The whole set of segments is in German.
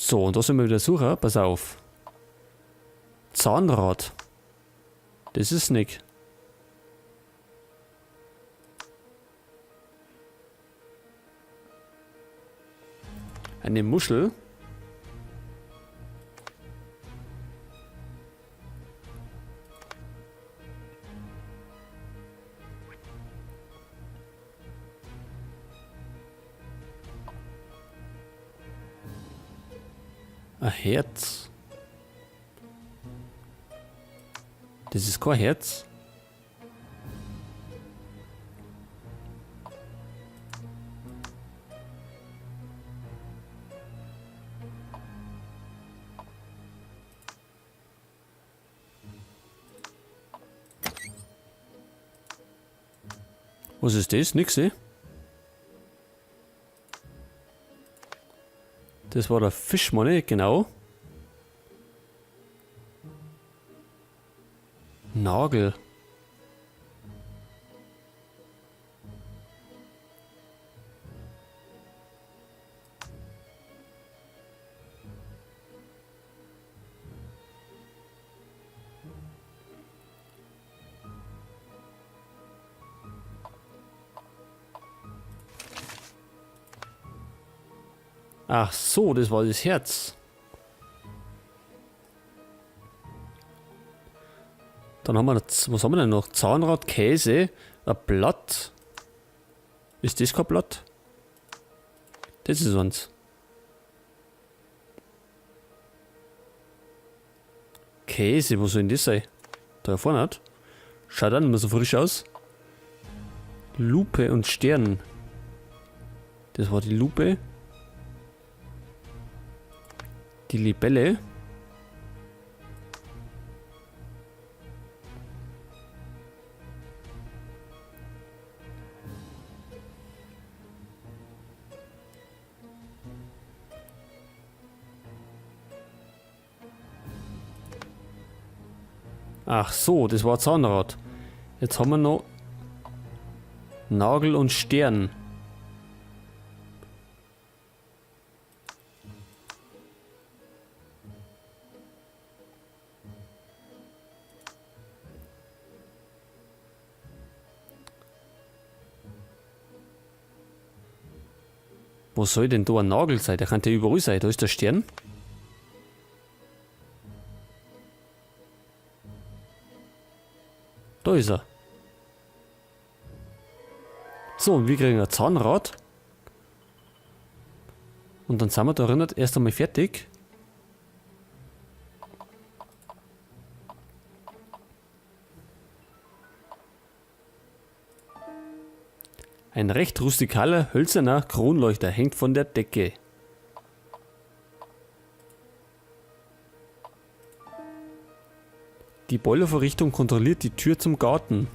So, und da sind wir wieder suchen. Pass auf. Zahnrad. Das ist nicht. Eine Muschel. Ein Herz. Das ist kein Herz. Was ist das? Nix, eh? Das war der Fischmoney, genau. Nagel. Ach so, das war das Herz. Dann haben wir, was haben wir denn noch? Zahnrad, Käse, ein Blatt. Ist das kein Blatt? Das ist eins. Käse, wo soll denn das sein? Da vorne hat. Schaut an, immer so frisch aus. Lupe und Stern. Das war die Lupe. Die Libelle. Ach so, das war Zahnrad. Jetzt haben wir noch Nagel und Stern. Wo soll denn da ein Nagel sein? Der kann ja überall sein. Da ist der Stern. Da ist er. So, und wir kriegen ein Zahnrad. Und dann sind wir da erinnert erst einmal fertig. Ein recht rustikaler, hölzerner Kronleuchter hängt von der Decke. Die Boilervorrichtung kontrolliert die Tür zum Garten.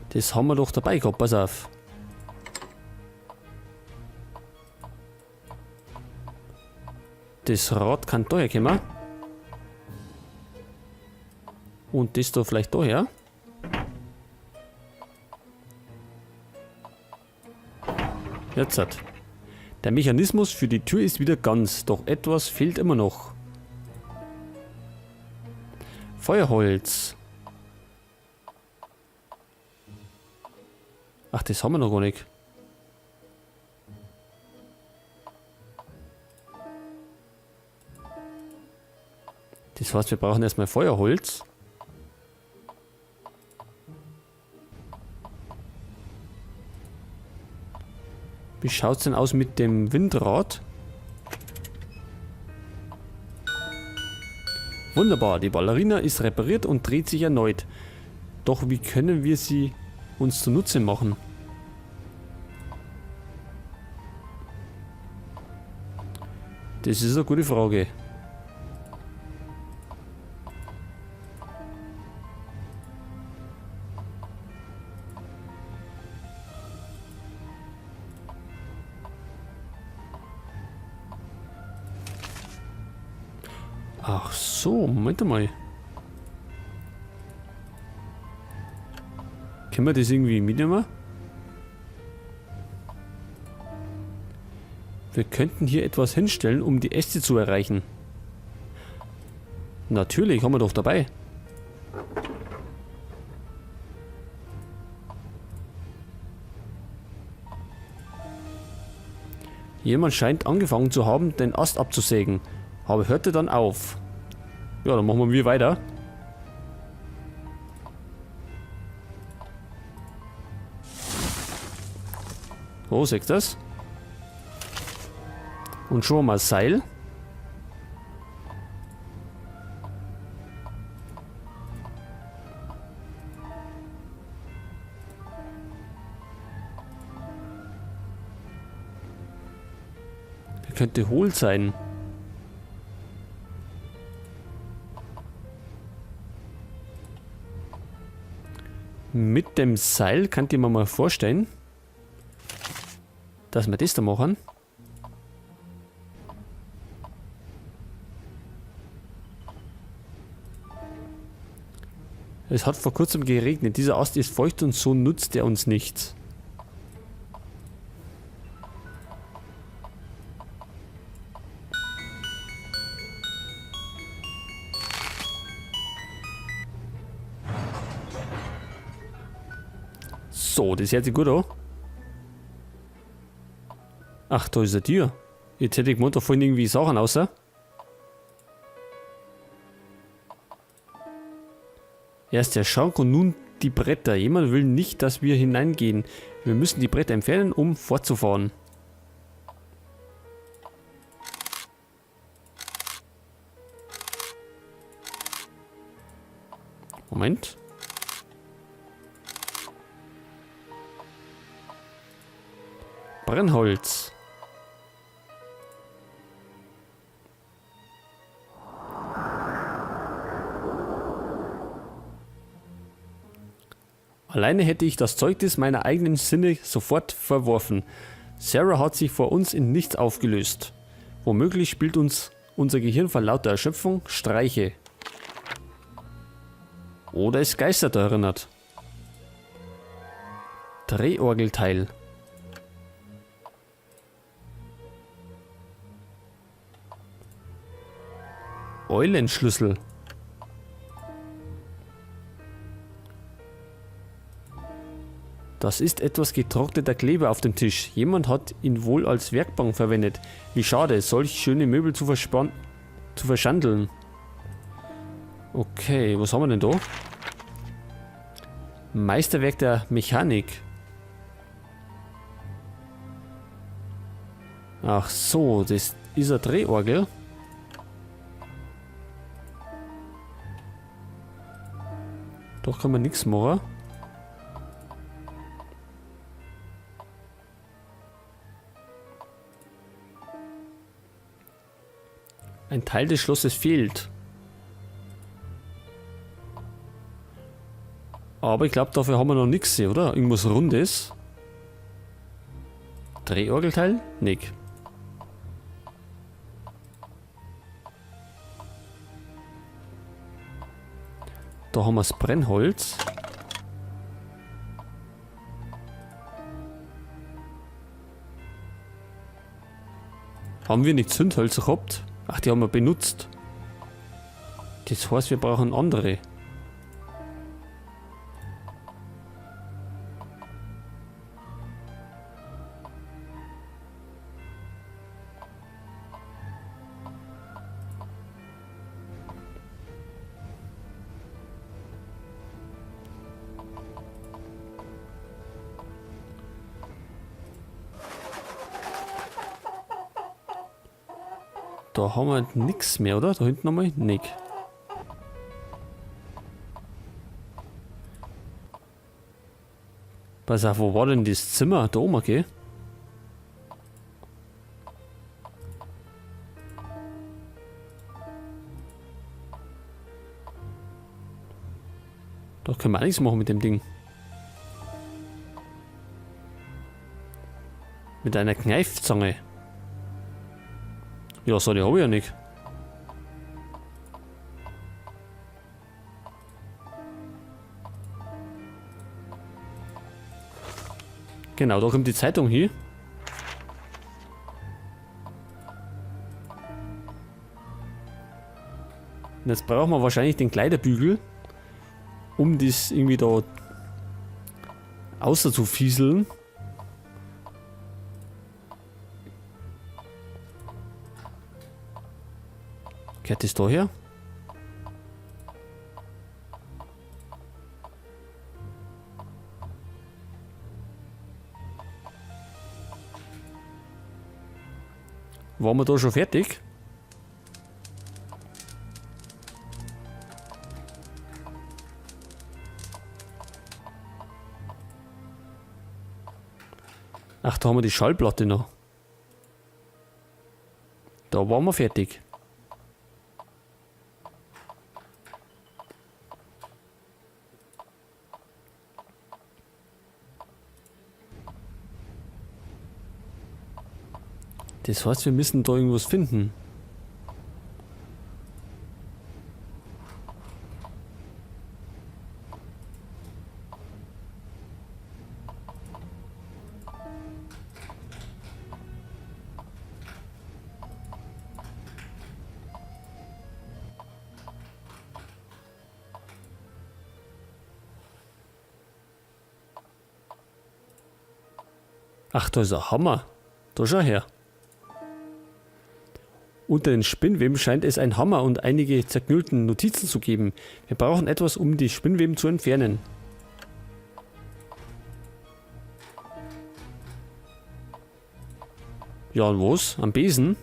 Das haben wir doch dabei gehabt, pass auf. Das Rad kann daher kommen. Und das da vielleicht daher. Jetzt hat. Der Mechanismus für die Tür ist wieder ganz, doch etwas fehlt immer noch. Feuerholz. Ach, das haben wir noch gar nicht. Das heißt, wir brauchen erstmal Feuerholz. Wie schaut es denn aus mit dem Windrad? Wunderbar, die Ballerina ist repariert und dreht sich erneut. Doch wie können wir sie uns zunutze machen? Das ist eine gute Frage. Ach so, Moment mal. Können wir das irgendwie mitnehmen? Wir könnten hier etwas hinstellen, um die Äste zu erreichen. Natürlich, haben wir doch dabei. Jemand scheint angefangen zu haben, den Ast abzusägen. Aber hörte dann auf. Ja, dann machen wir weiter. Oh, seht ihr das? Und schon mal Seil. Der könnte hohl sein. Mit dem Seil könnt ihr mir mal vorstellen, dass wir das da machen. Es hat vor kurzem geregnet. Dieser Ast ist feucht und so nutzt er uns nichts. So, das hört sich gut an. Ach, da ist eine Tür. Jetzt hätte ich gemeint, da fallen irgendwie Sachen raus. Erst der Schrank und nun die Bretter. Jemand will nicht, dass wir hineingehen. Wir müssen die Bretter entfernen, um fortzufahren. Moment. Brennholz. Alleine hätte ich das Zeugnis meiner eigenen Sinne sofort verworfen. Sarah hat sich vor uns in nichts aufgelöst. Womöglich spielt uns unser Gehirn vor lauter Erschöpfung Streiche. Oder es Geister erinnert. Drehorgelteil. Eulenschlüssel. Das ist etwas getrockneter Kleber auf dem Tisch. Jemand hat ihn wohl als Werkbank verwendet. Wie schade, solch schöne Möbel zu verschandeln. Okay, was haben wir denn da? Meisterwerk der Mechanik. Ach so, das ist eine Drehorgel. Doch kann man nichts machen. Ein Teil des Schlosses fehlt. Aber ich glaube, dafür haben wir noch nichts, oder? Irgendwas Rundes. Drehorgelteil? Nick. Da haben wir das Brennholz. Haben wir nicht Zündhölzer gehabt? Ach, die haben wir benutzt. Das heißt, wir brauchen andere. Da haben wir nichts mehr, oder? Da hinten nochmal? Nick. Pass auf, wo war denn das Zimmer? Da oben, okay? Da können wir auch nichts machen mit dem Ding. Mit einer Kneifzange. Ja, so die habe ich ja nicht. Genau, da kommt die Zeitung hier. jetzt brauchen wir wahrscheinlich den Kleiderbügel, um das irgendwie da außer zu fieseln. Gehört das da her? Waren wir da schon fertig? Ach, da haben wir die Schallplatte noch. Da waren wir fertig. Das heißt, wir müssen da irgendwas finden. Ach, da ist ein Hammer. Da schau her. Unter den Spinnweben scheint es ein Hammer und einige zerknüllten Notizen zu geben. Wir brauchen etwas, um die Spinnweben zu entfernen. Ja, und was? Am Besen?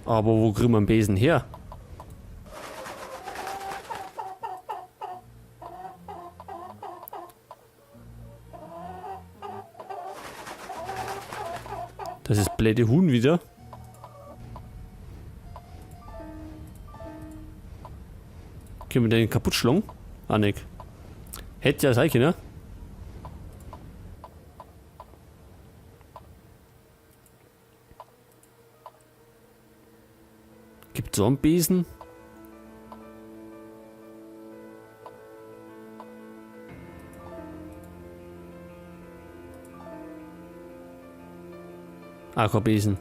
Aber wo kriegen wir einen Besen her? Das ist blöde Huhn wieder. Können wir den kaputt schlagen? Ah, nicht. Hätte ja sein können. Gibt es so einen Besen? Ah, kein Besen.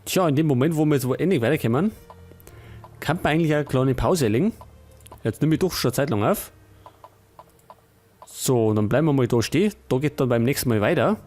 Tja, in dem Moment, wo wir jetzt wo endlich weiterkommen, kann man eigentlich eine kleine Pause legen. Jetzt nehme ich doch schon Zeit lang auf. So, und dann bleiben wir mal da stehen. Da geht dann beim nächsten Mal weiter.